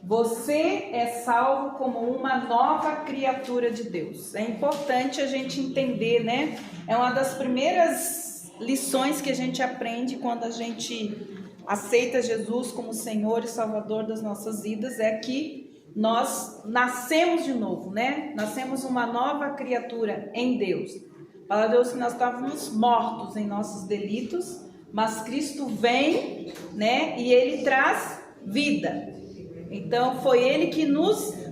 Você é salvo como uma nova criatura de Deus. É importante a gente entender, né? É uma das primeiras lições que a gente aprende quando a gente aceita Jesus como Senhor e Salvador das nossas vidas, é que nós nascemos de novo, né? Nascemos uma nova criatura em Deus. Fala a Deus que nós estávamos mortos em nossos delitos, mas Cristo vem, né? E Ele traz vida. Então foi Ele que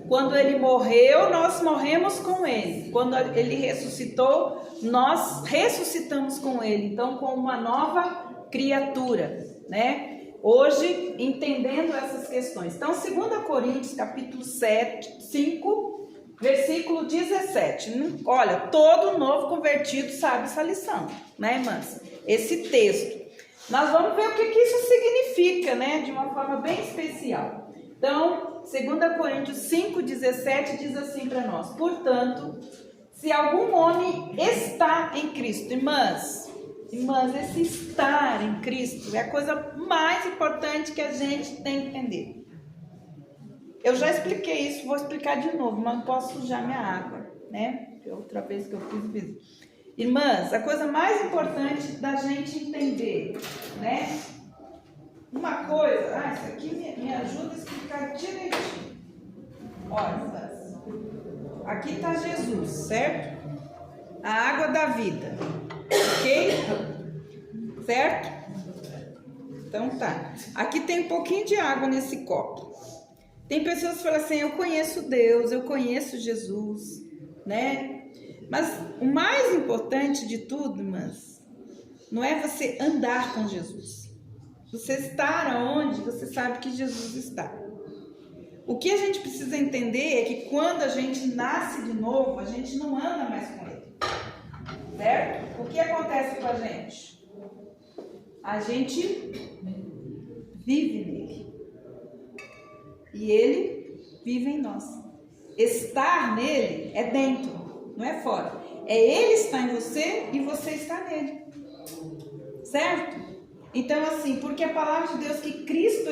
quando Ele morreu, nós morremos com Ele. Quando Ele ressuscitou, nós ressuscitamos com Ele. Então, com uma nova criatura, né? Hoje, entendendo essas questões. Então, 2 Coríntios, capítulo 5, versículo 17. Olha, todo novo convertido sabe essa lição, né, irmãs? Esse texto. Nós vamos ver o que isso significa, né? De uma forma bem especial. Então, 2 Coríntios 5,17 diz assim para nós: portanto, se algum homem está em Cristo, irmãs, esse estar em Cristo é a coisa mais importante que a gente tem que entender. Eu já expliquei isso, vou explicar de novo, mas não posso sujar minha água, né? Outra vez que eu fiz. Irmãs, a coisa mais importante da gente entender, né? Uma coisa, isso aqui me ajuda a explicar direitinho. Olha, aqui está Jesus, certo? A água da vida, ok? Certo? Então tá. Aqui tem um pouquinho de água nesse copo. Tem pessoas que falam assim: eu conheço Deus, eu conheço Jesus, né? Mas o mais importante de tudo, irmãs, não é você andar com Jesus. Você estar onde você sabe que Jesus está. O que a gente precisa entender é que quando a gente nasce de novo, a gente não anda mais com Ele. Certo? O que acontece com a gente? A gente vive nele. E Ele vive em nós. Estar nele é dentro, não é fora. É Ele estar em você e você está nele. Certo? Então, assim, porque a palavra de Deus que Cristo,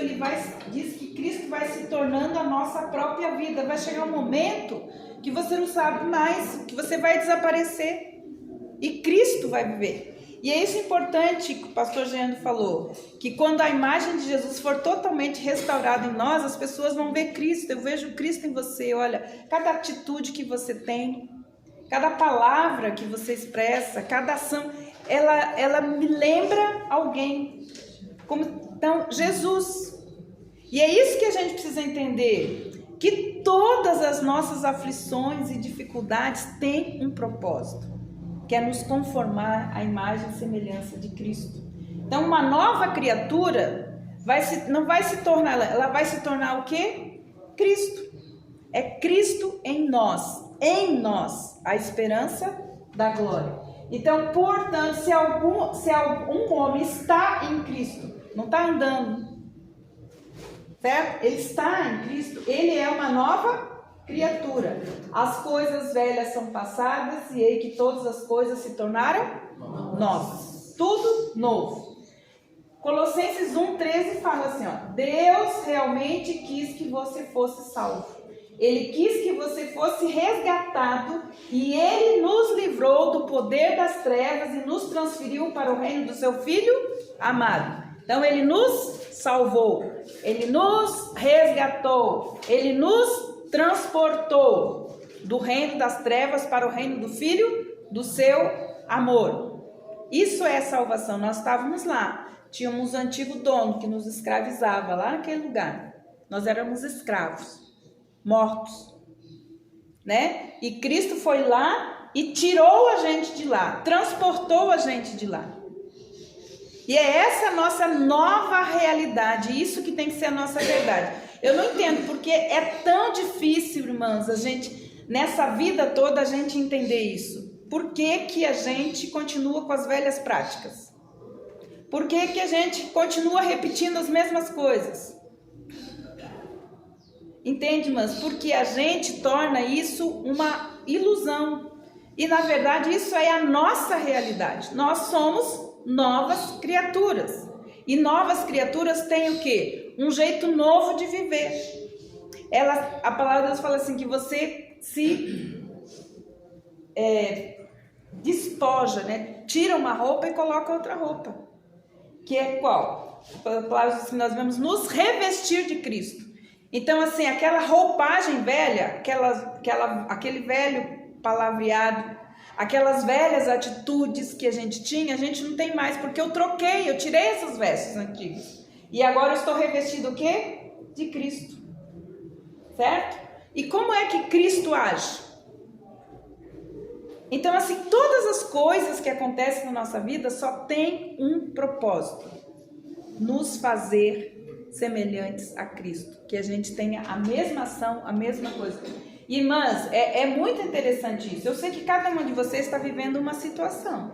diz que Cristo vai se tornando a nossa própria vida. Vai chegar um momento que você não sabe mais, que você vai desaparecer e Cristo vai viver. E é isso importante que o pastor Jean falou, que quando a imagem de Jesus for totalmente restaurada em nós, as pessoas vão ver Cristo. Eu vejo Cristo em você. Olha, cada atitude que você tem, cada palavra que você expressa, cada ação, ela me lembra alguém. Então, Jesus. E é isso que a gente precisa entender, que todas as nossas aflições e dificuldades têm um propósito, que é nos conformar à imagem e semelhança de Cristo. Então, uma nova criatura não vai se tornar, ela vai se tornar o quê? Cristo. É Cristo em nós, a esperança da glória. Então, portanto, se algum homem está em Cristo, não está andando, certo? Ele está em Cristo, ele é uma nova criatura. As coisas velhas são passadas e aí que todas as coisas se tornaram novas. Tudo novo. Colossenses 1,13 fala assim, ó: Deus realmente quis que você fosse salvo. Ele quis que você fosse resgatado e Ele nos livrou do poder das trevas e nos transferiu para o reino do seu Filho amado. Então, Ele nos salvou, Ele nos resgatou, Ele nos transportou do reino das trevas para o reino do Filho do seu amor. Isso é salvação. Nós estávamos lá, tínhamos um antigo dono que nos escravizava lá naquele lugar. Nós éramos escravos, mortos, né? E Cristo foi lá e tirou a gente de lá, transportou a gente de lá. E é essa a nossa nova realidade, isso que tem que ser a nossa verdade. Eu não entendo porque é tão difícil, irmãs, nessa vida toda a gente entender isso. Por que que a gente continua com as velhas práticas? Por que que a gente continua repetindo as mesmas coisas? Entende, irmãs? Porque a gente torna isso uma ilusão. E na verdade isso é a nossa realidade. Nós somos novas criaturas. E novas criaturas têm o quê? Um jeito novo de viver. a palavra de Deus fala assim, que você se despoja, né? Tira uma roupa e coloca outra roupa. Que é qual? A palavra diz que nós vamos nos revestir de Cristo. Então, assim, aquela roupagem velha, aquele velho palavreado, aquelas velhas atitudes que a gente não tem mais, porque eu tirei essas vestes antigas. E agora eu estou revestido o quê? De Cristo. Certo? E como é que Cristo age? Então, assim, todas as coisas que acontecem na nossa vida só tem um propósito: nos fazer semelhantes a Cristo, que a gente tenha a mesma ação, a mesma coisa. Irmãs, é muito interessante isso. Eu sei que cada uma de vocês está vivendo uma situação,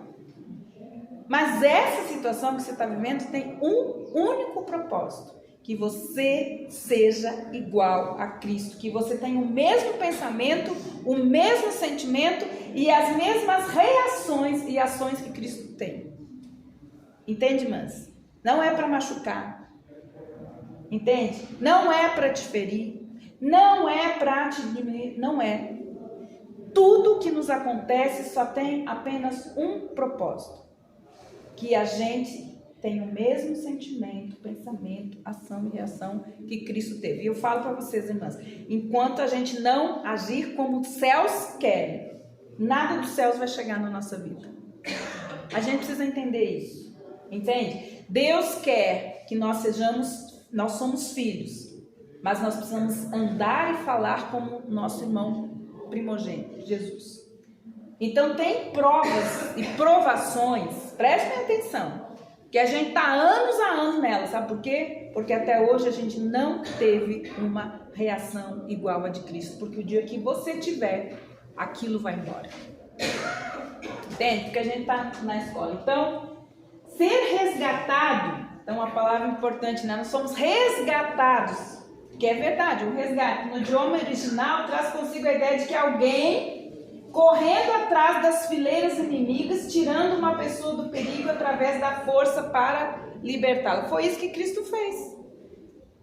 mas essa situação que você está vivendo tem um único propósito: que você seja igual a Cristo, que você tenha o mesmo pensamento, o mesmo sentimento e as mesmas reações e ações que Cristo tem. Entende, irmãs? Não é para machucar. Entende? Não é para te ferir. Não é para te diminuir. Não é. Tudo que nos acontece só tem apenas um propósito: que a gente tem o mesmo sentimento, pensamento, ação e reação que Cristo teve. E eu falo para vocês, irmãs, enquanto a gente não agir como os céus querem, nada dos céus vai chegar na nossa vida. A gente precisa entender isso, entende? Deus quer que nós somos filhos, mas nós precisamos andar e falar como nosso irmão primogênito, Jesus. Então tem provas e provações, prestem atenção, que a gente está anos a anos nela, sabe por quê? Porque até hoje a gente não teve uma reação igual a de Cristo, porque o dia que você tiver, aquilo vai embora. Entende? Porque a gente está na escola. Então, ser resgatado, então uma palavra importante, né? Nós somos resgatados, que é verdade, o resgate no idioma original traz consigo a ideia de que alguém correndo atrás das fileiras inimigas, tirando uma pessoa do perigo através da força para libertá-la. Foi isso que Cristo fez,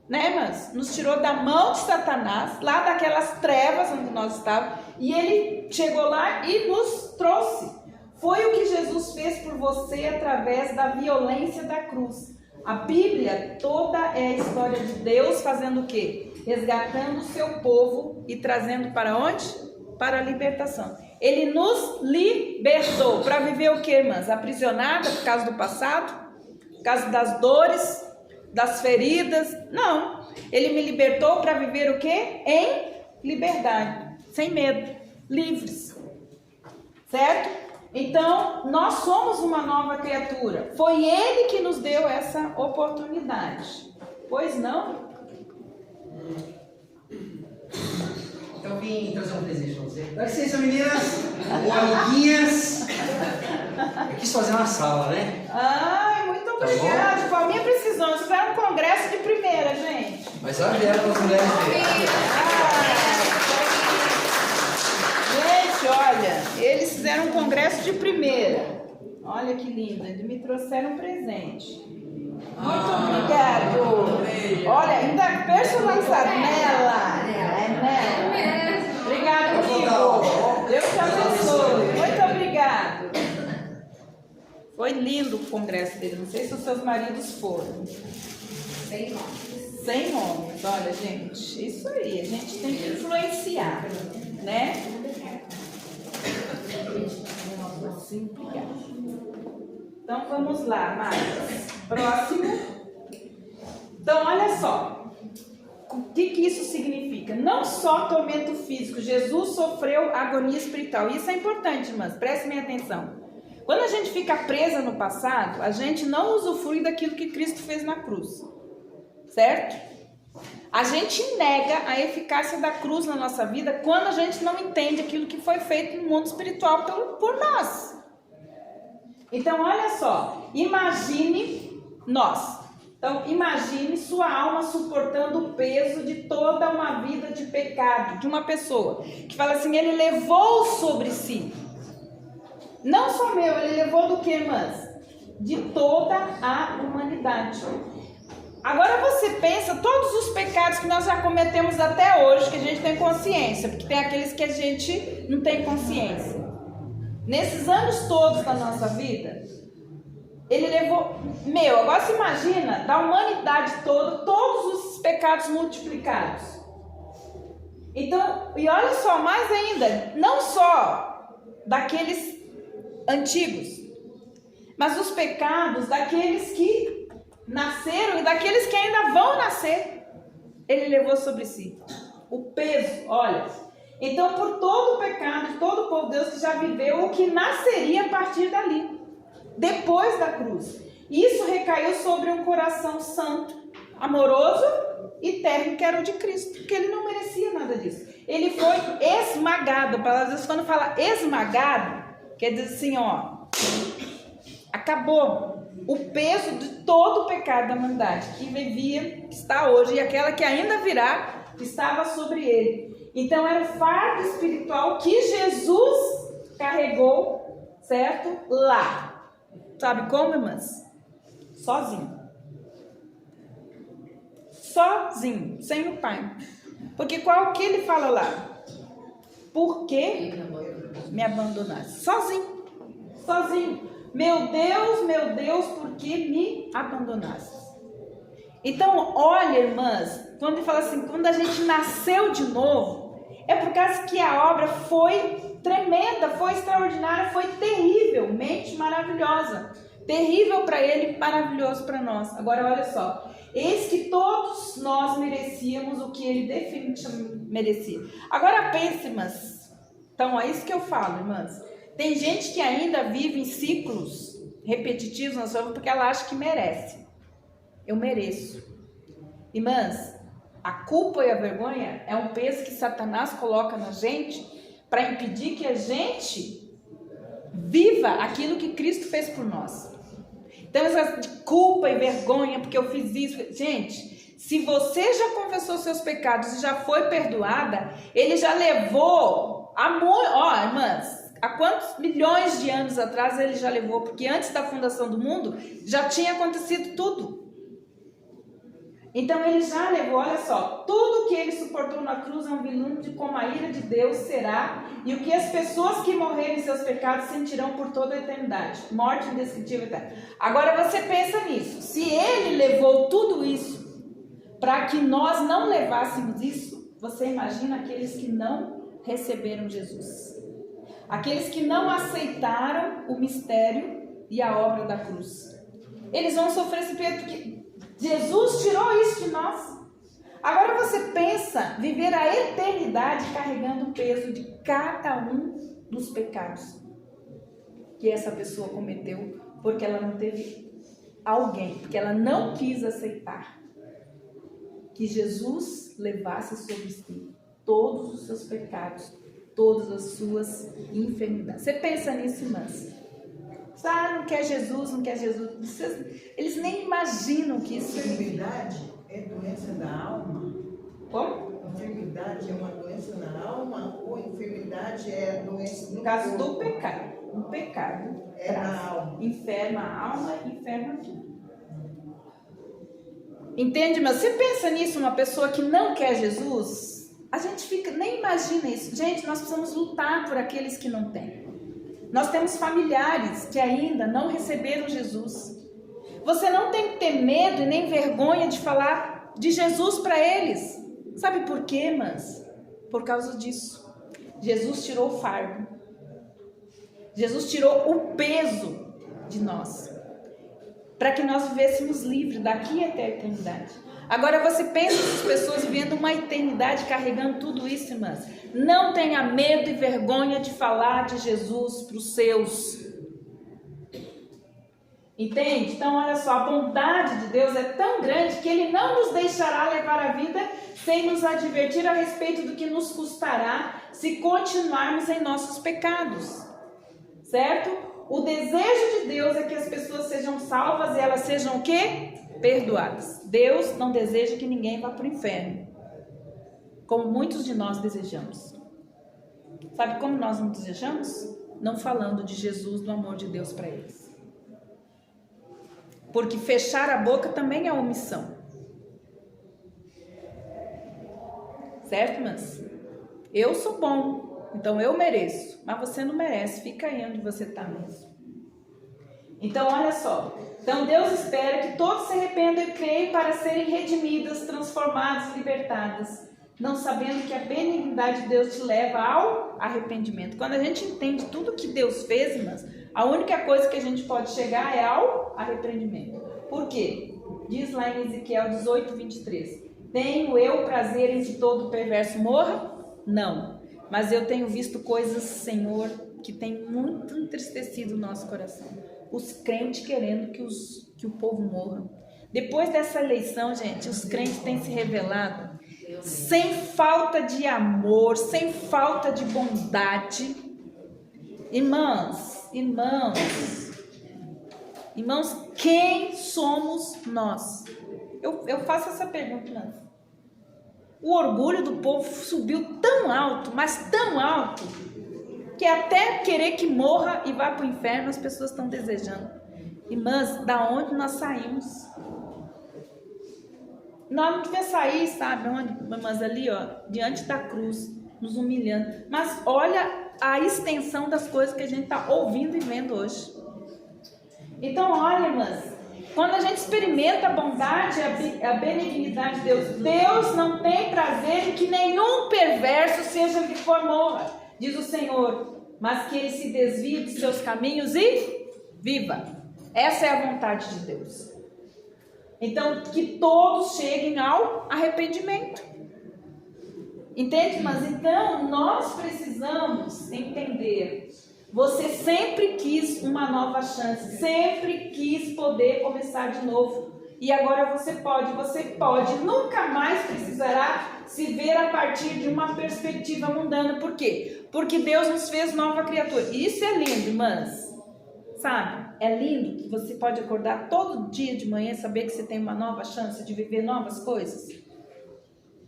né, irmãs? Nos tirou da mão de Satanás, lá daquelas trevas onde nós estávamos, e ele chegou lá e nos trouxe. Foi o que Jesus fez por você através da violência da cruz. A Bíblia toda é a história de Deus fazendo o quê? Resgatando o seu povo e trazendo para onde? Para a libertação. Ele nos libertou para viver o que, irmãs? Aprisionada por causa do passado? Por causa das dores, das feridas? Não. Ele me libertou para viver o que? Em liberdade, sem medo, livres. Certo? Então, nós somos uma nova criatura. Foi Ele que nos deu essa oportunidade. Pois não? Eu vim trazer um presente pra você. Dá licença, meninas, ou amiguinhas. Eu quis fazer uma sala, né? Ai, muito obrigada. Palminha precisou. Nós fizemos um congresso de primeira, gente. Mas já vieram com as mulheres dele. Gente, olha, eles fizeram um congresso de primeira. Olha que lindo. Eles me trouxeram um presente. Muito obrigado. Olha, ainda personalizado nela. É nela. Obrigado, amigo. Deus te abençoe. Muito obrigado. Foi lindo o congresso dele. Não sei se os seus maridos foram. 100 homens. 100 homens. Olha, gente, isso aí. A gente tem que influenciar, né? Assim, obrigada. Então, vamos lá, Marcos. Próximo. Então, olha só. O que isso significa? Não só tormento físico. Jesus sofreu agonia espiritual. Isso é importante, irmãs. Prestem atenção. Quando a gente fica presa no passado, a gente não usufrui daquilo que Cristo fez na cruz. Certo? A gente nega a eficácia da cruz na nossa vida quando a gente não entende aquilo que foi feito no mundo espiritual por nós. Então, olha só, imagine nós. Então, imagine sua alma suportando o peso de toda uma vida de pecado, de uma pessoa que fala assim, ele levou sobre si. Não só meu, ele levou do que, irmãs? De toda a humanidade. Agora você pensa todos os pecados que nós já cometemos até hoje, que a gente tem consciência, porque tem aqueles que a gente não tem consciência. Nesses anos todos da nossa vida, ele levou... agora se imagina, da humanidade toda, todos os pecados multiplicados. Então, e olha só, mais ainda, não só daqueles antigos, mas os pecados daqueles que nasceram e daqueles que ainda vão nascer, ele levou sobre si. O peso, olha. Então, por todo o pecado de todo o povo de Deus que já viveu, o que nasceria a partir dali, depois da cruz. Isso recaiu sobre um coração santo, amoroso e terno, que era o de Cristo, porque ele não merecia nada disso. Ele foi esmagado. Às vezes, quando fala esmagado, quer dizer assim, ó, acabou o peso de todo o pecado da humanidade que vivia, que está hoje, e aquela que ainda virá, estava sobre ele. Então era o fardo espiritual que Jesus carregou, certo? Lá. Sabe como, irmãs? Sozinho. Sozinho, sem o Pai. Porque qual que ele fala lá? Por que me abandonaste? Sozinho. Sozinho. Meu Deus, por que me abandonaste? Então, olha, irmãs, quando ele fala assim, quando a gente nasceu de novo, é por causa que a obra foi tremenda, foi extraordinária, foi terrivelmente maravilhosa. Terrível para ele, maravilhoso para nós. Agora, olha só. Eis que todos nós merecíamos o que ele definitivamente merecia. Agora pense, irmãs. Então, é isso que eu falo, irmãs. Tem gente que ainda vive em ciclos repetitivos na sua vida porque ela acha que merece. Eu mereço. Irmãs, a culpa e a vergonha é um peso que Satanás coloca na gente para impedir que a gente viva aquilo que Cristo fez por nós. Então, essa de culpa e vergonha, porque eu fiz isso. Gente, se você já confessou seus pecados e já foi perdoada, ele já levou amor. Ó, irmãs, há quantos milhões de anos atrás ele já levou? Porque antes da fundação do mundo já tinha acontecido tudo. Então ele já levou, olha só, tudo que ele suportou na cruz é um vislumbre de como a ira de Deus será e o que as pessoas que morrerem em seus pecados sentirão por toda a eternidade. Morte indescritível eterna. Agora você pensa nisso. Se ele levou tudo isso para que nós não levássemos isso, você imagina aqueles que não receberam Jesus. Aqueles que não aceitaram o mistério e a obra da cruz. Eles vão sofrer esse peso porque Jesus tirou isso de nós. Agora você pensa viver a eternidade carregando o peso de cada um dos pecados que essa pessoa cometeu, porque ela não teve alguém, porque ela não quis aceitar que Jesus levasse sobre si todos os seus pecados, todas as suas enfermidades. Você pensa nisso, irmãs? Ah, não quer Jesus, não quer Jesus. Eles nem imaginam que isso Enfermidade é doença da alma? Como? Enfermidade é uma doença na alma ou enfermidade é doença No caso do pecado. O pecado é na alma. enferma a alma, enferma tudo. Entende? Mas você pensa nisso, uma pessoa que não quer Jesus, a gente fica, nem imagina isso. Gente, nós precisamos lutar por aqueles que não têm. Nós temos familiares que ainda não receberam Jesus. Você não tem que ter medo e nem vergonha de falar de Jesus para eles. Sabe por quê, irmãs? Por causa disso. Jesus tirou o fardo. Jesus tirou o peso de nós. Para que nós vivêssemos livres daqui até a eternidade. Agora você pensa essas pessoas vivendo uma eternidade carregando tudo isso, irmãs. Não tenha medo e vergonha de falar de Jesus para os seus. Entende? Então olha só, a bondade de Deus é tão grande que Ele não nos deixará levar a vida sem nos advertir a respeito do que nos custará se continuarmos em nossos pecados. Certo? O desejo de Deus é que as pessoas sejam salvas e elas sejam o quê? Perdoadas. Deus não deseja que ninguém vá para o inferno, como muitos de nós desejamos. Sabe como nós não desejamos? Não falando de Jesus, do amor de Deus para eles. Porque fechar a boca também é omissão. certo, irmãs? Eu sou bom, então eu mereço, mas você não merece, fica aí onde você está mesmo. Então, olha só. Então, Deus espera que todos se arrependam e creem para serem redimidas, transformadas, libertadas, não sabendo que a benignidade de Deus te leva ao arrependimento. Quando a gente entende tudo que Deus fez, irmãs, a única coisa que a gente pode chegar é ao arrependimento. Por quê? Diz lá em Ezequiel 18, 23. Tenho eu prazer em que todo perverso morra? Não. Mas eu tenho visto coisas, Senhor, que tem muito entristecido o nosso coração. Os crentes querendo que o povo morra. Depois dessa eleição, gente, os crentes têm se revelado sem falta de amor, sem falta de bondade. Irmãos, quem somos nós? Eu faço essa pergunta, não. O orgulho do povo subiu tão alto, mas tão alto, que até querer que morra e vá para o inferno as pessoas estão desejando. Irmãs, da onde nós saímos? Nós não devia sair, sabe onde? Irmãs, ali, ó, diante da cruz, nos humilhando. Mas olha a extensão das coisas que a gente está ouvindo e vendo hoje. Então, olha, irmãs, quando a gente experimenta a bondade e a benignidade de Deus, Deus não tem prazer em que nenhum perverso seja que for morra, diz o Senhor, mas que ele se desvie de seus caminhos e viva. Essa é a vontade de Deus. Então, que todos cheguem ao arrependimento. Entende? Mas então, nós precisamos entender. Você sempre quis uma nova chance, sempre quis poder começar de novo. E agora você pode, nunca mais precisará se ver a partir de uma perspectiva mundana. Por quê? Porque Deus nos fez nova criatura. Isso é lindo, irmãs. Sabe? É lindo que você pode acordar todo dia de manhã e saber que você tem uma nova chance de viver novas coisas.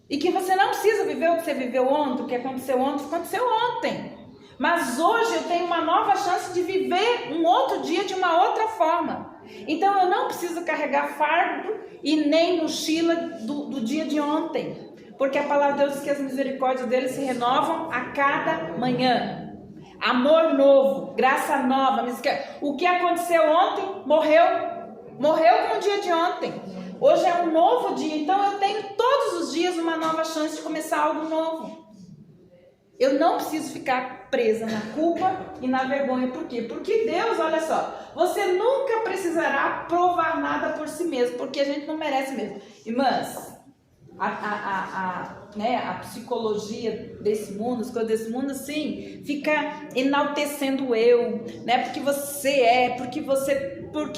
E que você não precisa viver o que você viveu ontem, o que aconteceu ontem. Mas hoje eu tenho uma nova chance de viver um outro dia de uma outra forma. Então eu não preciso carregar fardo e nem mochila do dia de ontem. Porque a palavra de Deus diz que as misericórdias dele se renovam a cada manhã. Amor novo, graça nova. O que aconteceu ontem morreu com o dia de ontem. Hoje é um novo dia, então eu tenho todos os dias uma nova chance de começar algo novo. Eu não preciso ficar presa na culpa e na vergonha. Por quê? Porque Deus, olha só, você nunca precisará provar nada por si mesmo, porque a gente não merece mesmo. Irmãs, a psicologia desse mundo, as coisas desse mundo, assim, fica enaltecendo o eu, né? Porque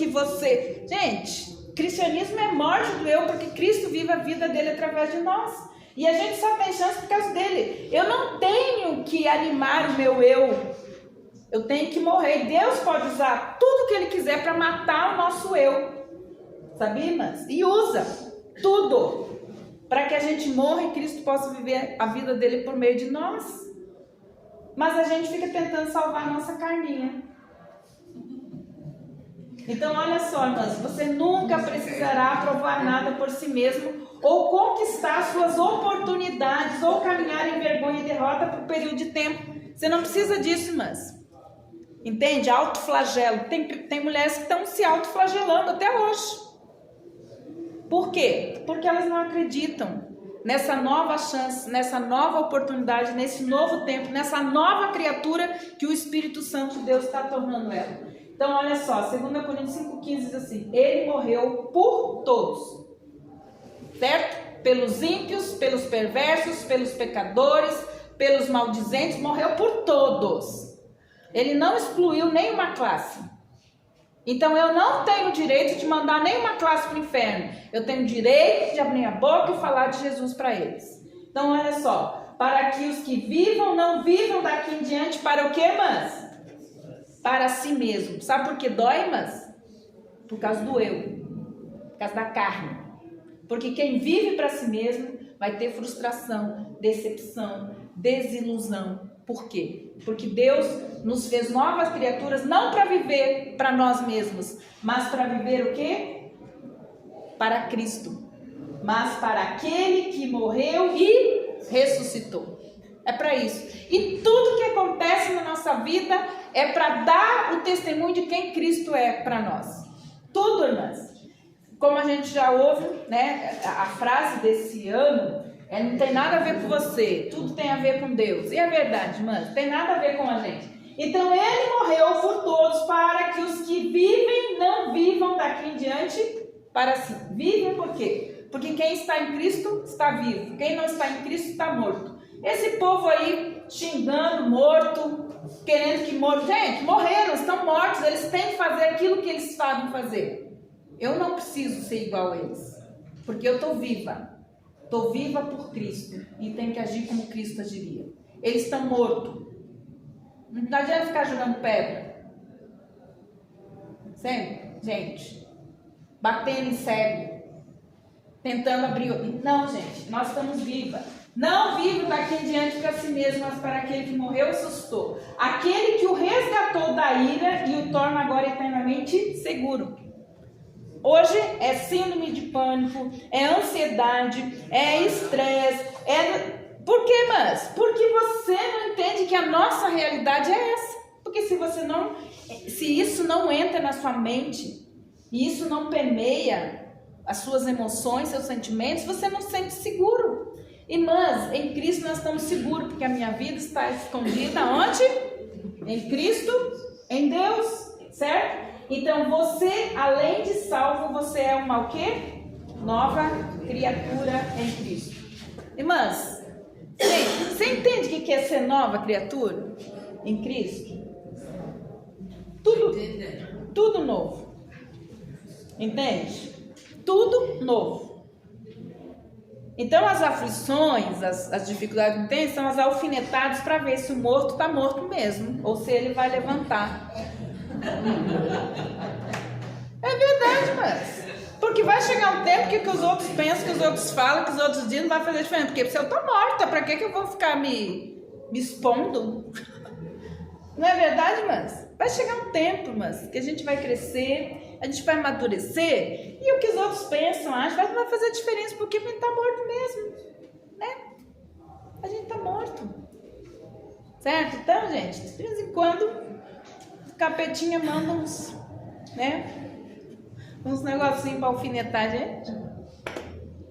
você. Gente, cristianismo é morte do eu, porque Cristo vive a vida dele através de nós. E a gente só tem chance por causa dele. Eu não tenho que animar o meu eu. Eu tenho que morrer. Deus pode usar tudo que ele quiser para matar o nosso eu. Sabia, irmãs? E usa tudo para que a gente morra e Cristo possa viver a vida dele por meio de nós. Mas a gente fica tentando salvar a nossa carninha. Então, olha só, irmãs, você nunca precisará provar nada por si mesmo, ou conquistar suas oportunidades, ou caminhar em vergonha e derrota por um período de tempo. Você não precisa disso, irmãs. Entende? Autoflagelo. Tem mulheres que estão se autoflagelando até hoje. Por quê? Porque elas não acreditam nessa nova chance, nessa nova oportunidade, nesse novo tempo, nessa nova criatura que o Espírito Santo de Deus está tornando ela. Então, olha só, 2 Coríntios 5,15 diz assim: ele morreu por todos, certo? Pelos ímpios, pelos perversos, pelos pecadores, pelos maldizentes, morreu por todos. Ele não excluiu nenhuma classe. Então eu não tenho direito de mandar nenhuma classe para o inferno. Eu tenho direito de abrir a boca e falar de Jesus para eles. Então olha só, para que os que vivam não vivam daqui em diante para o quê, irmãs? Para si mesmo. Sabe por que dói, irmãs? Por causa do eu, por causa da carne. Porque quem vive para si mesmo vai ter frustração, decepção, desilusão. Por quê? Porque Deus nos fez novas criaturas não para viver para nós mesmos, mas para viver o quê? Para Cristo. Mas para aquele que morreu e ressuscitou. É para isso. E tudo que acontece na nossa vida é para dar o testemunho de quem Cristo é para nós. Tudo, irmãs. Como a gente já ouve, né, a frase desse ano, não tem nada a ver com você, tudo tem a ver com Deus. E é verdade, irmãs, tem nada a ver com a gente. Então ele morreu por todos para que os que vivem não vivam daqui em diante para si. Vivem por quê? Porque quem está em Cristo está vivo. Quem não está em Cristo está morto. Esse povo aí xingando, morto, querendo que morra. Gente, morreram, estão mortos. Eles têm que fazer aquilo que eles sabem fazer. Eu não preciso ser igual a eles. Porque eu estou viva. Estou viva por Cristo. E tenho que agir como Cristo agiria. Eles estão mortos. Não adianta ficar jogando pedra. Sempre, gente. Batendo em cego. Tentando abrir. Não, gente, nós estamos vivas. Não vivo daqui em diante para si mesmo, mas para aquele que morreu e ressuscitou. Aquele que o resgatou da ira e o torna agora eternamente seguro. Hoje é síndrome de pânico, é ansiedade, é estresse, Por quê, mas? Porque você não entende que a nossa realidade é essa. Porque se isso não entra na sua mente, e isso não permeia as suas emoções, seus sentimentos, você não se sente seguro. Irmãs, em Cristo nós estamos seguros, porque a minha vida está escondida onde? Em Cristo, em Deus, certo? Então você, além de salvo, você é uma o quê? Nova criatura em Cristo. Irmãs, você entende o que é ser nova criatura em Cristo? Tudo novo. Entende? Tudo novo. Então as aflições, as dificuldades que tem são as alfinetadas para ver se o morto está morto mesmo, ou se ele vai levantar. É verdade, mas porque vai chegar um tempo que os outros pensam, que os outros falam, que os outros dizem, não vai fazer diferença. Porque se eu estou morta, para que eu vou ficar me expondo? Não é verdade, mas vai chegar um tempo, mas que a gente vai crescer, a gente vai amadurecer, e o que os outros pensam, acham, não vai fazer diferença, porque a gente está morto mesmo, né? A gente está morto, certo? Então, gente, de vez em quando, o capetinha manda uns, né? Uns negocinhos para alfinetar a gente.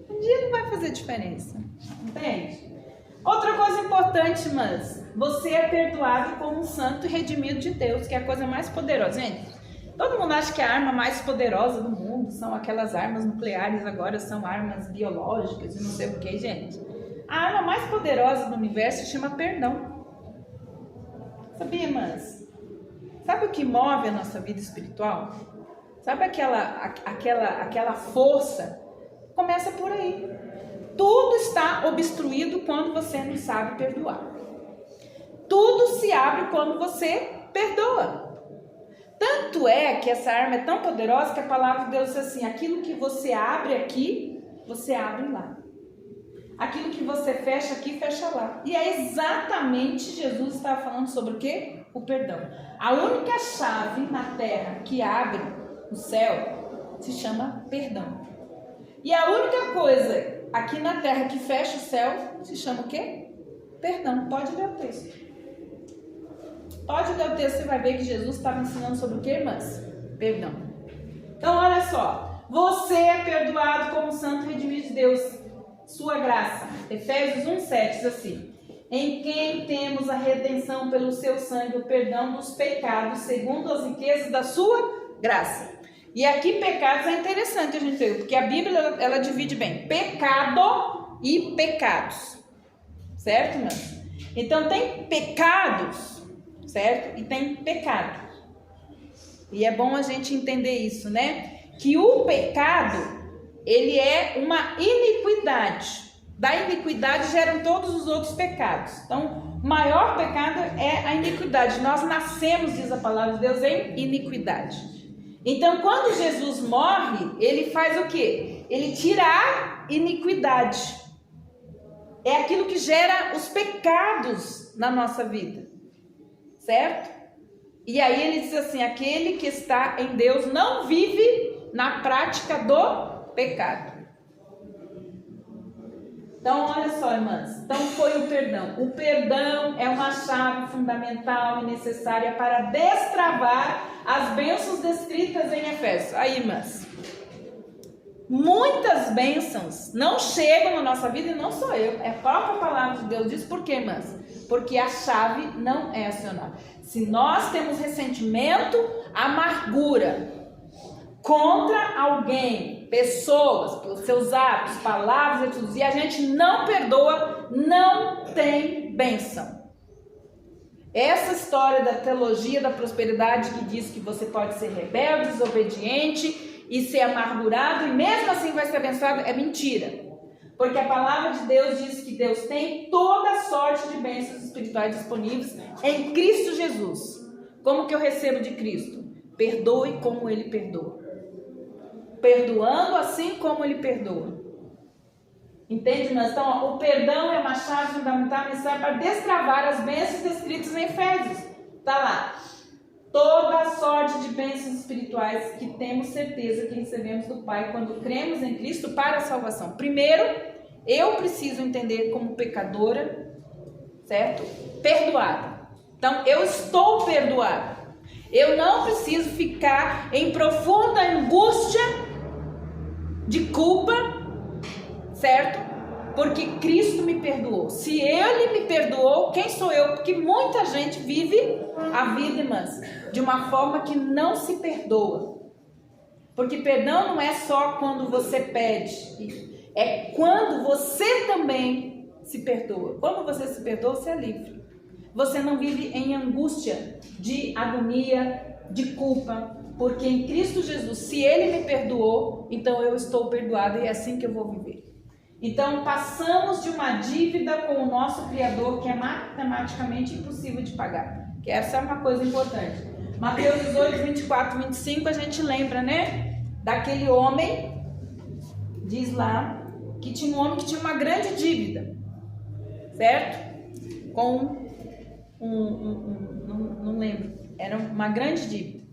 Um dia não vai fazer diferença, entende? Outra coisa importante, mas você é perdoado como um santo e redimido de Deus, que é a coisa mais poderosa. Gente, todo mundo acha que a arma mais poderosa do mundo são aquelas armas nucleares, agora são armas biológicas e não sei o que, gente. A arma mais poderosa do universo se chama perdão. Sabia, irmãs? Sabe o que move a nossa vida espiritual? Sabe aquela força? Começa por aí. Tudo está obstruído quando você não sabe perdoar. Tudo se abre quando você perdoa. Tanto é que essa arma é tão poderosa que a palavra de Deus diz assim: aquilo que você abre aqui, você abre lá. Aquilo que você fecha aqui, fecha lá. E é exatamente Jesus estava falando sobre o quê? O perdão. A única chave na terra que abre o céu se chama perdão. E a única coisa aqui na terra que fecha o céu se chama o quê? Perdão. Pode ler o texto. Pode ler o texto, você vai ver que Jesus estava ensinando sobre o quê, irmãs? Perdão. Então, olha só. Você é perdoado como santo redimido de Deus. Sua graça. Efésios 1:7 diz assim: em quem temos a redenção pelo seu sangue, o perdão dos pecados, segundo as riquezas da sua graça. E aqui pecados é interessante a gente ver, porque a Bíblia ela divide bem pecado e pecados, certo, irmãs? Então tem pecados, certo? E tem pecado. E é bom a gente entender isso, né? Que o pecado, ele é uma iniquidade. Da iniquidade geram todos os outros pecados. Então, o maior pecado é a iniquidade. Nós nascemos, diz a palavra de Deus, em iniquidade. Então, quando Jesus morre, ele faz o quê? Ele tira a iniquidade. É aquilo que gera os pecados na nossa vida. Certo? E aí ele diz assim: aquele que está em Deus não vive na prática do pecado. Então, olha só, irmãs. Então, foi o perdão. O perdão é uma chave fundamental e necessária para destravar as bênçãos descritas em Efésios. Aí, irmãs. Muitas bênçãos não chegam na nossa vida e não sou eu. É a própria palavra de Deus. Diz por quê, irmãs? Porque a chave não é acionada. Se nós temos ressentimento, amargura contra alguém, pessoas, pelos seus atos, palavras, atitudes, e a gente não perdoa, não tem bênção. Essa história da teologia da prosperidade que diz que você pode ser rebelde, desobediente e ser amargurado e mesmo assim vai ser abençoado, é mentira. Porque a palavra de Deus diz que Deus tem toda sorte de bênçãos espirituais disponíveis em Cristo Jesus. Como que eu recebo de Cristo? Perdoe como Ele perdoa. Perdoando assim como Ele perdoa. Entende, irmãs? Então, o perdão é uma chave fundamental necessária para destravar as bênçãos descritas em Efésios. Está lá. Toda a sorte de bênçãos espirituais que temos certeza que recebemos do Pai quando cremos em Cristo para a salvação. Primeiro, eu preciso entender como pecadora, certo? Perdoada. Então, eu estou perdoada. Eu não preciso ficar em profunda angústia de culpa, certo? Porque Cristo me perdoou. Se Ele me perdoou, quem sou eu? Porque muita gente vive a vida, irmãs, de uma forma que não se perdoa. Porque perdão não é só quando você pede, é quando você também se perdoa. Quando você se perdoa, você é livre. Você não vive em angústia, de agonia, de culpa. Porque em Cristo Jesus, se Ele me perdoou, então eu estou perdoado e é assim que eu vou viver. Então, passamos de uma dívida com o nosso Criador que é matematicamente impossível de pagar. Que essa é uma coisa importante. Mateus 18, 24, 25, a gente lembra, né? Daquele homem, diz lá, que tinha um homem que tinha uma grande dívida, certo? Com não lembro, era uma grande dívida.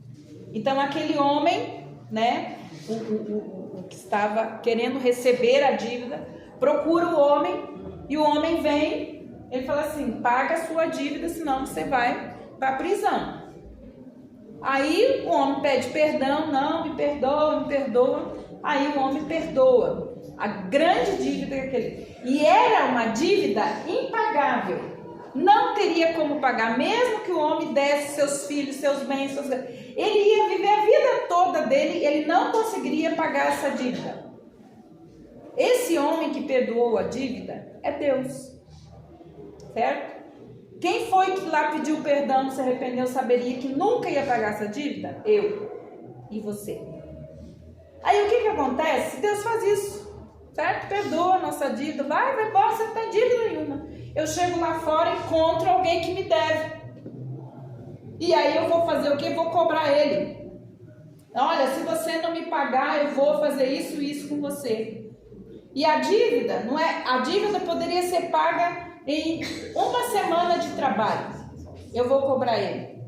Então, aquele homem, né? O que estava querendo receber a dívida, procura o homem e o homem vem, ele fala assim, paga a sua dívida, senão você vai para a prisão. Aí o homem pede perdão, não, me perdoa. Aí o homem perdoa a grande dívida daquele. E era uma dívida impagável. Não teria como pagar, mesmo que o homem desse seus filhos, seus bens, ele ia viver a vida toda dele, ele não conseguiria pagar essa dívida. Esse homem que perdoou a dívida é Deus, certo? Quem foi que lá pediu perdão, se arrependeu, saberia que nunca ia pagar essa dívida? Eu e você. Aí o que acontece? Deus faz isso, certo? Perdoa a nossa dívida, vai embora, você não tem dívida nenhuma. Eu chego lá fora e encontro alguém que me deve. E aí eu vou fazer o quê? Vou cobrar ele. Olha, se você não me pagar, eu vou fazer isso e isso com você. E a dívida, não é? A dívida poderia ser paga em uma semana de trabalho. Eu vou cobrar ele.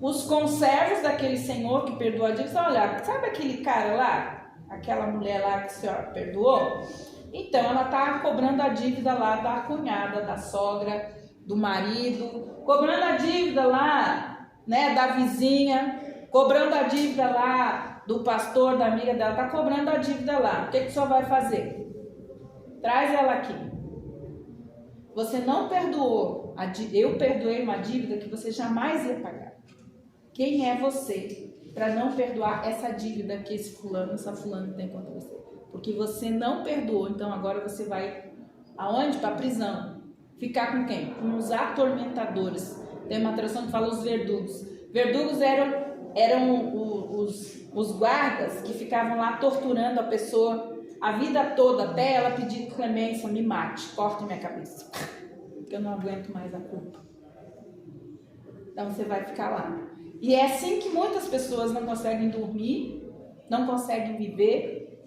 Os conservos daquele senhor que perdoou a dívida, olha, sabe aquele cara lá? Aquela mulher lá que a senhora perdoou? Então, ela está cobrando a dívida lá da cunhada, da sogra, do marido, cobrando a dívida lá, né, da vizinha, cobrando a dívida lá do pastor, da amiga dela, está cobrando a dívida lá. O que o senhor vai fazer? Traz ela aqui. Você não perdoou, eu perdoei uma dívida que você jamais ia pagar. Quem é você para não perdoar essa dívida que esse fulano, essa fulana tem contra você? Porque você não perdoou, então agora você vai aonde? Para a prisão. Ficar com quem? Com os atormentadores. Tem uma tradução que fala os verdugos. Verdugos eram os guardas que ficavam lá torturando a pessoa a vida toda, até ela pedir clemência, me mate, corte minha cabeça, porque eu não aguento mais a culpa. Então você vai ficar lá. E é assim que muitas pessoas não conseguem dormir, não conseguem viver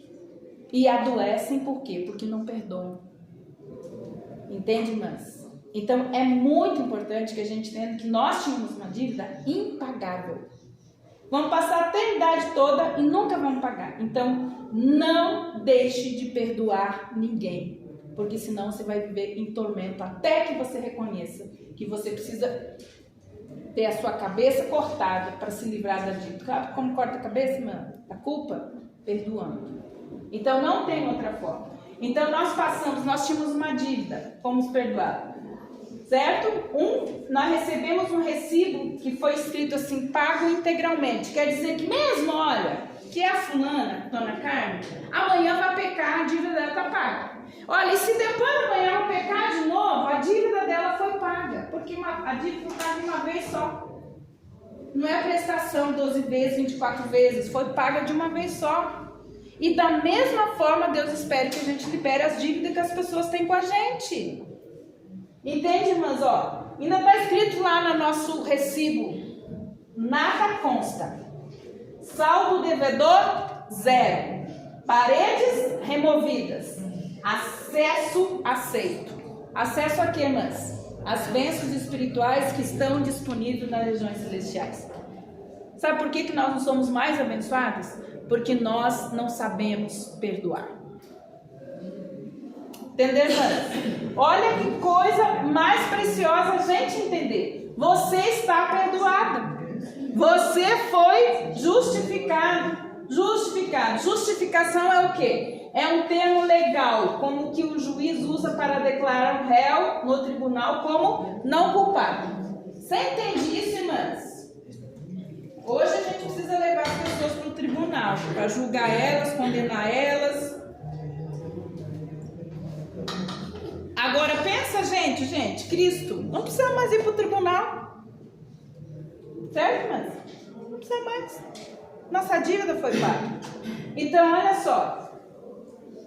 e adoecem. Por quê? Porque não perdoam. Entende, irmãs? Então é muito importante que a gente entenda que nós tínhamos uma dívida impagável. Vamos passar a eternidade toda e nunca vamos pagar. Então não deixe de perdoar ninguém. porque senão você vai viver em tormento até que você reconheça que você precisa ter a sua cabeça cortada para se livrar da dívida. Sabe como corta a cabeça, mano? A culpa? Perdoando. Então não tem outra forma. Então nós tínhamos uma dívida, fomos perdoados. Certo? Nós recebemos um recibo que foi escrito assim, pago integralmente. Quer dizer que mesmo, olha, que é a fulana, Dona Carmen, amanhã vai pecar, a dívida dela está paga. Olha, e se depois da manhã ela pecar de novo, a dívida dela foi paga. Porque a dívida foi paga de uma vez só. Não é prestação 12 vezes, 24 vezes, foi paga de uma vez só. E da mesma forma, Deus espera que a gente libere as dívidas que as pessoas têm com a gente. Entende, irmãs? Ó, ainda está escrito lá no nosso recibo: nada consta. Saldo devedor, 0. Paredes removidas. Acesso aceito. Acesso a quê, irmãs? As bênçãos espirituais que estão disponíveis nas regiões celestiais. Sabe por que nós não somos mais abençoados? Porque nós não sabemos perdoar. Entendeu, irmãs? Olha que coisa mais preciosa a gente entender. Você está perdoado. Você foi justificado. Justificado. Justificação é o quê? É um termo legal, como que o juiz usa para declarar o réu no tribunal como não culpado. Você entende isso, irmãs? Hoje a gente precisa levar as pessoas para o tribunal, para julgar elas, condenar elas. Agora pensa, gente, Cristo não precisa mais ir para o tribunal. Certo, irmãs? Não precisa mais. Nossa dívida foi paga. Então, olha só.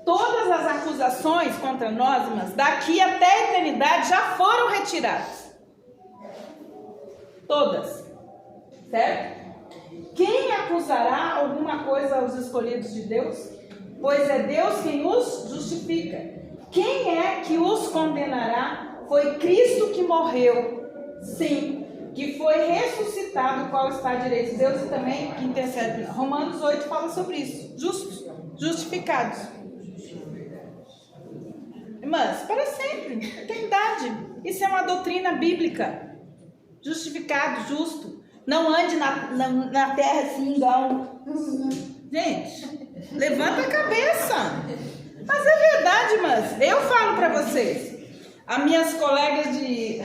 Todas as acusações contra nós, irmãs, daqui até a eternidade já foram retiradas. Todas. Certo? Quem acusará alguma coisa aos escolhidos de Deus? Pois é Deus quem os justifica. Quem é que os condenará? Foi Cristo que morreu, sim, que foi ressuscitado, qual está à direita de Deus e também que intercede. Romanos 8 fala sobre isso. Justos, justificados. Irmãs, para sempre, eternidade. Isso é uma doutrina bíblica. Justificado, justo. Não ande na terra assim, igual. Gente, levanta a cabeça. Mas é verdade, irmãs. Eu falo para vocês. As minhas colegas de...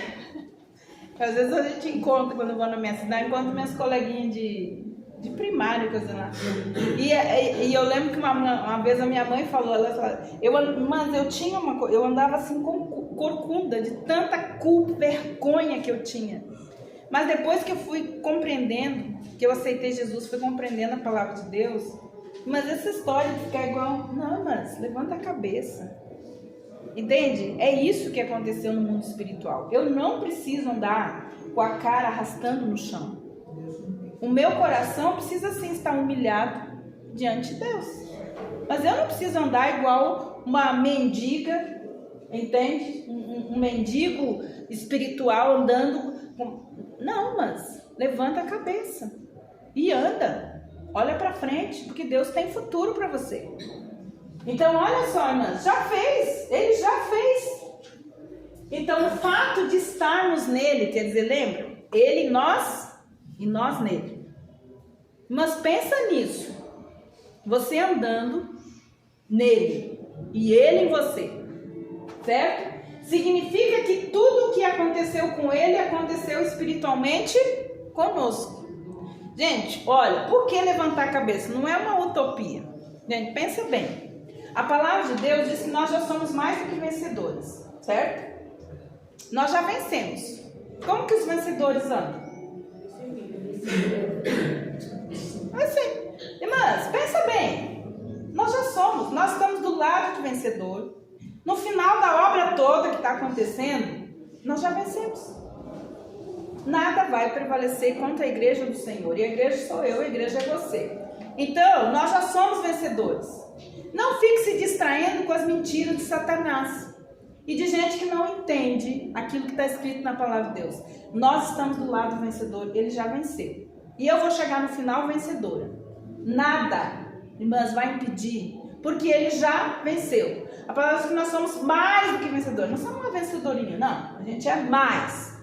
Às vezes a gente encontra, quando eu vou na minha cidade, encontro minhas coleguinhas de primário, coisa lá. E eu lembro que uma vez a minha mãe falou, ela falou, mas eu tinha eu andava assim com corcunda, de tanta culpa, vergonha que eu tinha. Mas depois que eu fui compreendendo, que eu aceitei Jesus, fui compreendendo a palavra de Deus, mas essa história de ficar igual, não, mas levanta a cabeça. Entende? É isso que aconteceu no mundo espiritual. Eu não preciso andar com a cara arrastando no chão. O meu coração precisa sim estar humilhado diante de Deus. Mas eu não preciso andar igual uma mendiga, entende? Um mendigo espiritual andando com... Não, mas levanta a cabeça e anda. Olha para frente, porque Deus tem futuro para você. Então, olha só, irmãs, já fez, ele já fez. Então, o fato de estarmos nele, quer dizer, lembra? Ele em nós e nós nele. Mas pensa nisso, você andando nele e ele em você, certo? Significa que tudo o que aconteceu com ele aconteceu espiritualmente conosco. Gente, olha, por que levantar a cabeça? Não é uma utopia. Gente, pensa bem. A palavra de Deus diz que nós já somos mais do que vencedores, certo? Nós já vencemos. Como que os vencedores andam? Assim, irmãs, pensa bem. Nós já somos, nós estamos do lado do vencedor. No final da obra toda que está acontecendo, nós já vencemos. Nada vai prevalecer contra a igreja do Senhor. E a igreja sou eu, a igreja é você. Então, nós já somos vencedores. Não fique se distraindo com as mentiras de Satanás e de gente que não entende aquilo que está escrito na palavra de Deus. Nós estamos do lado do vencedor, ele já venceu. E eu vou chegar no final vencedora. Nada, irmãs, vai impedir. porque ele já venceu. A palavra diz que nós somos mais do que vencedores. Nós somos uma vencedorinha, não. A gente é mais.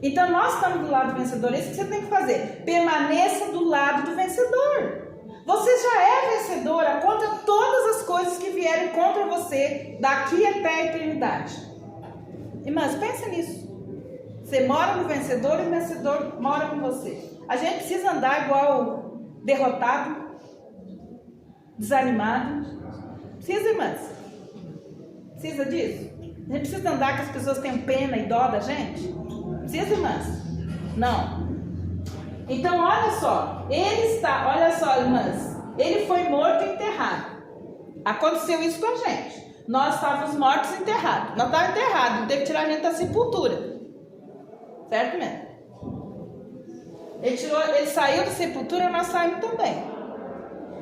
Então nós estamos do lado do vencedor. Isso que você tem que fazer. Permaneça do lado do vencedor. Você já é vencedora contra todas as coisas que vierem contra você daqui até a eternidade. Irmãs, pensa nisso. Você mora no vencedor e o vencedor mora com você. A gente precisa andar igual derrotado, desanimado. Precisa, irmãs? Precisa disso? A gente precisa andar que as pessoas tenham pena e dó da gente? Precisa, irmãs? Não. Então, olha só. Olha só, irmãs. Ele foi morto e enterrado. Aconteceu isso com a gente. Nós estávamos mortos e enterrados. Nós estávamos enterrados. Não teve que tirar a gente da sepultura. Certo mesmo? Ele saiu da sepultura, nós saímos também.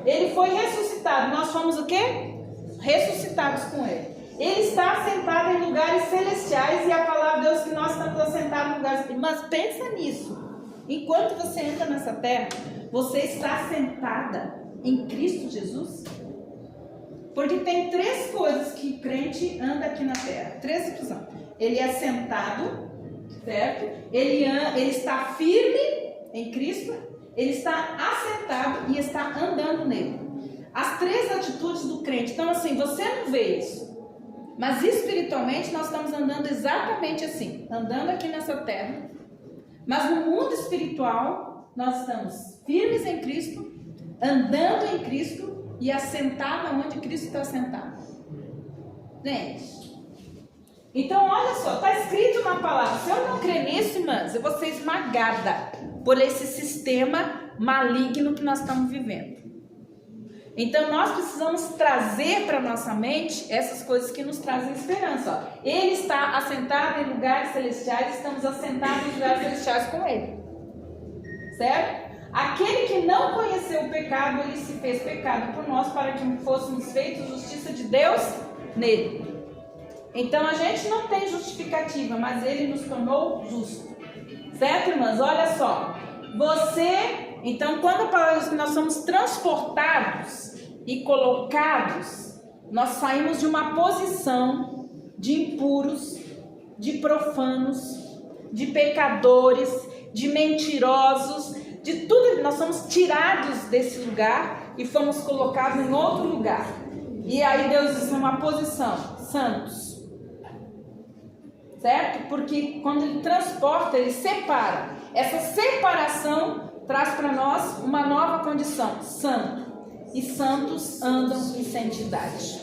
Ele foi ressuscitado. Nós fomos o quê? Ressuscitados com ele. Ele está assentado em lugares celestiais, e a palavra de Deus que nós estamos assentados em lugares. Mas pensa nisso. Enquanto você entra nessa terra, você está assentada em Cristo Jesus. Porque tem 3 coisas que crente anda aqui na terra. 3 expressões. Ele é sentado, certo? Ele está firme em Cristo, ele está assentado e está andando nele. As 3 atitudes do crente. Então, assim, você não vê isso, mas espiritualmente nós estamos andando exatamente assim, andando aqui nessa terra, mas no mundo espiritual nós estamos firmes em Cristo, andando em Cristo e assentados onde Cristo está assentado. Gente, então olha só, está escrito na palavra. Se eu não crer nisso, irmãs, eu vou ser esmagada por esse sistema maligno que nós estamos vivendo. Então nós precisamos trazer para nossa mente essas coisas que nos trazem esperança. Ó. Ele está assentado em lugares celestiais, estamos assentados em lugares celestiais com ele. Certo? Aquele que não conheceu o pecado, ele se fez pecado por nós para que fôssemos feitos justiça de Deus nele. Então a gente não tem justificativa, mas ele nos tornou justo. Certo, irmãs? Olha só. Então quando falamos que nós somos transportados e colocados, nós saímos de uma posição de impuros, de profanos, de pecadores, de mentirosos, de tudo. Nós somos tirados desse lugar e fomos colocados em outro lugar. E aí Deus diz uma posição, santos. Certo? Porque quando ele transporta, ele separa. Essa separação traz para nós uma nova condição, santo. E santos andam em santidade.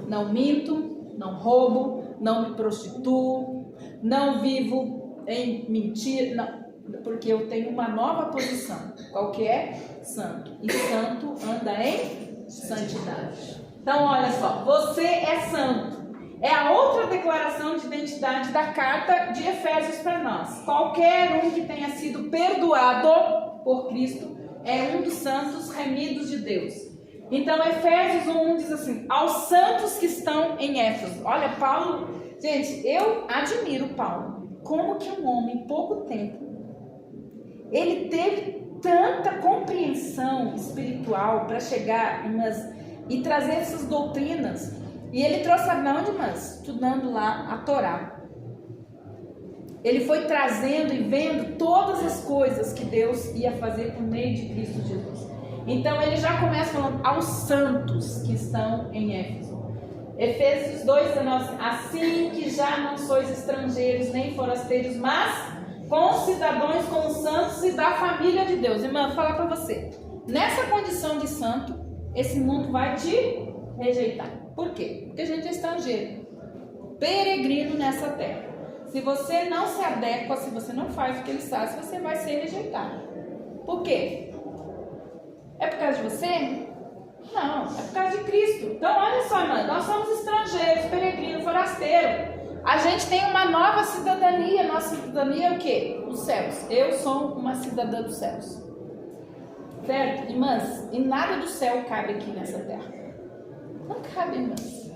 Não minto, não roubo, não me prostituo, não vivo em mentira, não, porque eu tenho uma nova posição. Qual que é? Santo. E santo anda em santidade. Então olha só, você é santo. É a outra declaração de identidade da carta de Efésios para nós. Qualquer um que tenha sido perdoado por Cristo é um dos santos remidos de Deus. Então Efésios 1 diz assim: aos santos que estão em Éfeso. Olha, Paulo, gente, eu admiro Paulo. Como que um homem em pouco tempo ele teve tanta compreensão espiritual para chegar e trazer essas doutrinas. E ele trouxe, sabe onde, mas estudando lá a Torá. Ele foi trazendo e vendo todas as coisas que Deus ia fazer por meio de Cristo Jesus. Então ele já começa falando aos santos que estão em Éfeso. Efésios 2:19, assim que já não sois estrangeiros nem forasteiros, mas concidadãos com os santos e da família de Deus. Irmã, vou falar para você. Nessa condição de santo, esse mundo vai te rejeitar. Por quê? Porque a gente é estrangeiro, peregrino nessa terra. Se você não se adequa, se você não faz o que ele faz, você vai ser rejeitado. Por quê? É por causa de você? Não, é por causa de Cristo. Então olha só, irmã, nós somos estrangeiros, peregrinos, forasteiros. A gente tem uma nova cidadania. Nossa cidadania é o quê? Os céus. Eu sou uma cidadã dos céus. Certo? Irmãs, e nada do céu cabe aqui nessa terra. Não cabe, irmãs.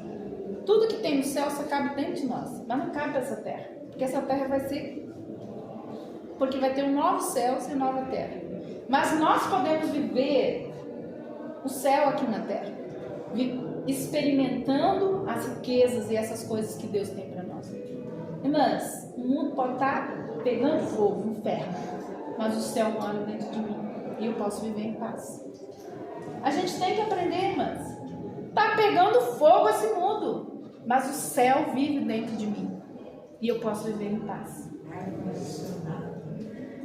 Tudo que tem no céu só cabe dentro de nós, mas não cabe essa terra. Porque essa terra vai ser... Porque vai ter um novo céu e uma nova terra. Mas nós podemos viver o céu aqui na terra. experimentando as riquezas e essas coisas que Deus tem para nós. Irmãs, o mundo pode estar pegando fogo, inferno, mas o céu mora dentro de mim e eu posso viver em paz. A gente tem que aprender, irmãs. Está pegando fogo esse mundo, mas o céu vive dentro de mim e eu posso viver em paz.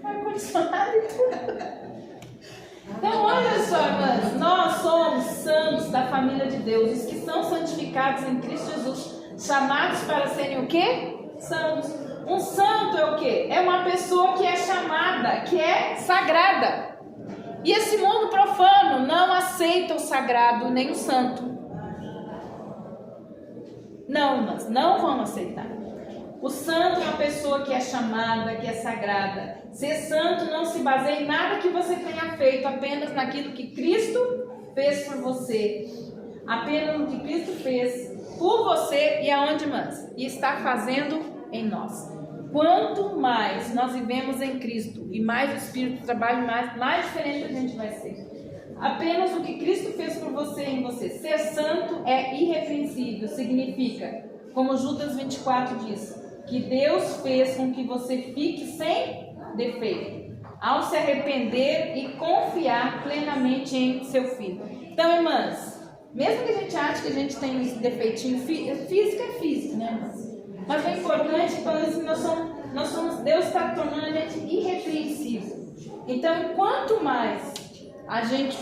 Ar-condicionado. Então, olha só, irmãs, nós somos santos da família de Deus, os que são santificados em Cristo Jesus, chamados para serem o quê? Santos. Um santo é o quê? É uma pessoa que é chamada, que é sagrada. E esse mundo profano não aceita o sagrado nem o santo. Não, irmãs, não vão aceitar. O santo é uma pessoa que é chamada, que é sagrada. Ser santo não se baseia em nada que você tenha feito, apenas naquilo que Cristo fez por você. Apenas no que Cristo fez por você e aonde, irmãs? E está fazendo em nós. Quanto mais nós vivemos em Cristo e mais o Espírito trabalha, mais diferente a gente vai ser. Apenas o que Cristo fez por você e em você. Ser santo é irrepreensível, significa, como Judas 24 diz, que Deus fez com que você fique sem defeito, ao se arrepender e confiar plenamente em seu Filho. Então, irmãs, mesmo que a gente ache que a gente tem esse defeitinho, física é física, né, irmãs? Mas o importante é que nós somos, Deus está tornando a gente irrepreensível. Então, quanto mais a gente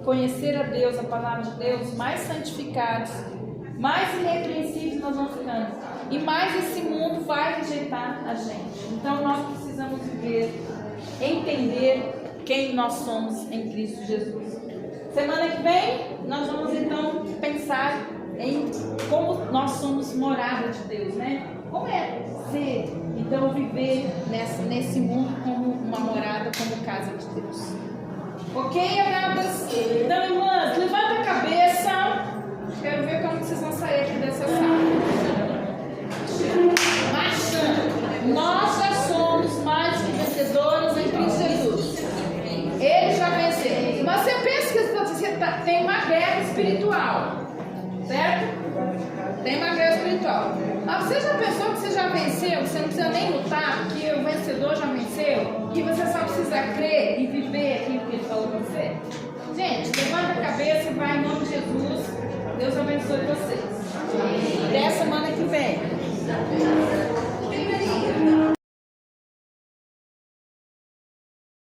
conhecer a Deus, a palavra de Deus, mais santificados, mais irrepreensíveis nós vamos ficando. E mais esse mundo vai rejeitar a gente. Então nós precisamos viver, entender quem nós somos em Cristo Jesus. Semana que vem nós vamos então pensar em como nós somos morada de Deus, né? Como é ser, então, viver nesse mundo como uma morada, como casa de Deus. Ok, amadas? Então, irmãs, levanta a cabeça. Quero ver como vocês vão sair aqui dessa sala. Marchando. Nós já somos mais que vencedores em Cristo Jesus. Ele já venceu. Mas você pensa que você tem uma guerra espiritual, certo? Tem uma guerra espiritual. Mas você já pensou que você já venceu? Você não precisa nem lutar, porque o vencedor já venceu? Que você só precisa crer e viver aquilo que ele falou com você? Gente, levanta a cabeça e vai em nome de Jesus. Deus abençoe você.